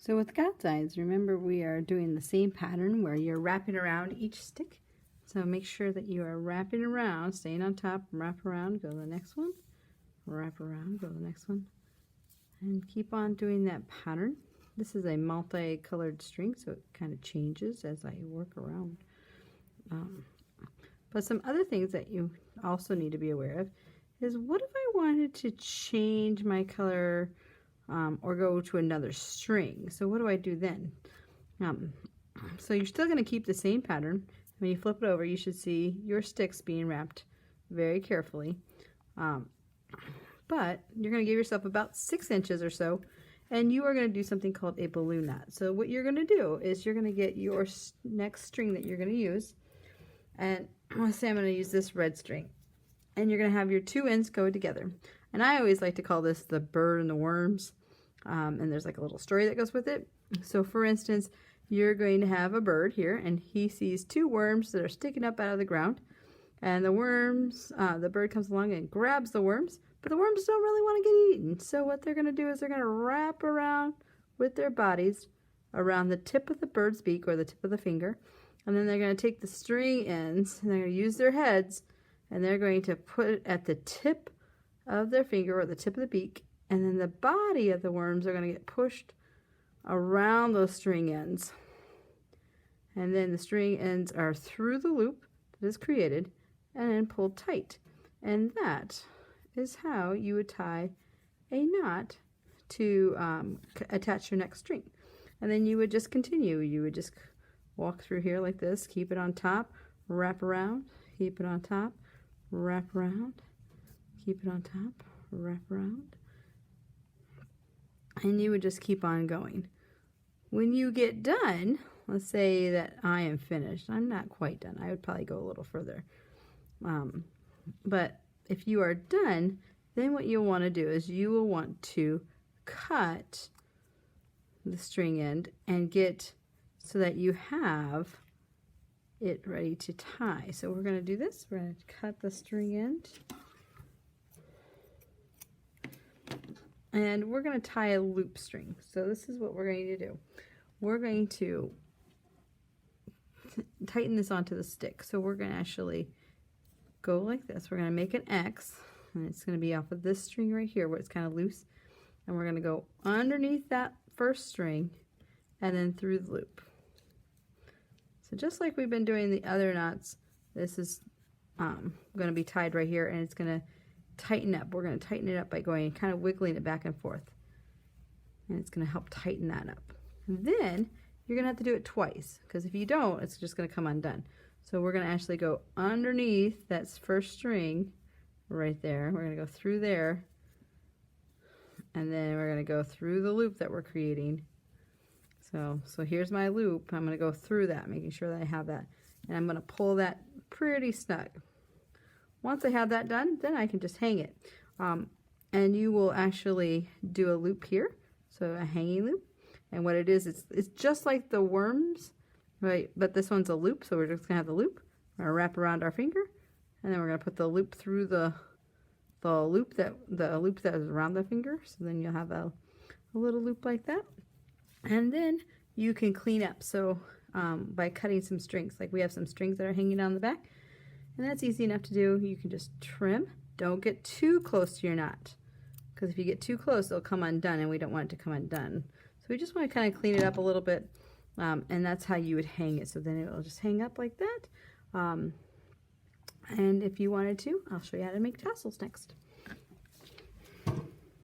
So with God's eyes, remember we are doing the same pattern where you're wrapping around each stick. So make sure that you are wrapping around, staying on top, wrap around, go to the next one, wrap around, go to the next one, and keep on doing that pattern. This is a multicolored string, so it kind of changes as I work around. But some other things that you also need to be aware of is, what if I wanted to change my color or go to another string? So what do I do then? So you're still going to keep the same pattern. When you flip it over, you should see your sticks being wrapped very carefully. But you're going to give yourself about 6 inches or so, and you are going to do something called a balloon knot. So what you're going to do is you're going to get your next string that you're going to use, and let's say I'm going to use this red string, and you're going to have your 2 ends go together. And I always like to call this the bird and the worms, and there's like a little story that goes with it. So for instance, you're going to have a bird here, and he sees 2 worms that are sticking up out of the ground, and the worms, the bird comes along and grabs the worms, but the worms don't really want to get eaten. So what they're going to do is they're going to wrap around with their bodies around the tip of the bird's beak or the tip of the finger, and then they're going to take the string ends and they're going to use their heads, and they're going to put it at the tip of their finger or the tip of the beak, and then the body of the worms are going to get pushed around those string ends, and then the string ends are through the loop that is created and then pulled tight. And that is how you would tie a knot to attach your next string. And then you would just continue. You would just walk through here like this, keep it on top, wrap around, keep it on top, wrap around, keep it on top, wrap around, and you would just keep on going. When you get done, let's say that I am finished. I'm not quite done. I would probably go a little further. But if you are done, then what you'll want to do is you will want to cut the string end and get so that you have it ready to tie. So we're going to do this. We're going to cut the string end, and we're going to tie a loop string. So this is what we're going to do. We're going to tighten this onto the stick. So we're going to actually go like this. We're going to make an X, and it's going to be off of this string right here where it's kind of loose, and we're going to go underneath that first string and then through the loop. So just like we've been doing the other knots, this is going to be tied right here, and it's going to tighten up. We're going to tighten it up by going kind of wiggling it back and forth, and it's going to help tighten that up. And then you're going to have to do it twice, because if you don't, it's just going to come undone. So we're going to actually go underneath that first string right there. We're going to go through there, and then we're going to go through the loop that we're creating. So here's my loop. I'm going to go through that, making sure that I have that, and I'm going to pull that pretty snug. Once I have that done, then I can just hang it. And you will actually do a loop here, so a hanging loop. And what it is, it's just like the worms, right? But this one's a loop, so we're just going to have the loop. We're going to wrap around our finger, and then we're going to put the loop through the loop that is around the finger. So then you'll have a little loop like that. And then you can clean up. So by cutting some strings, like we have some strings that are hanging down the back, and that's easy enough to do. You can just trim. Don't get too close to your knot, because if you get too close, it'll come undone, and we don't want it to come undone. So we just want to kind of clean it up a little bit, and that's how you would hang it. So then it'll just hang up like that. And if you wanted to, I'll show you how to make tassels next.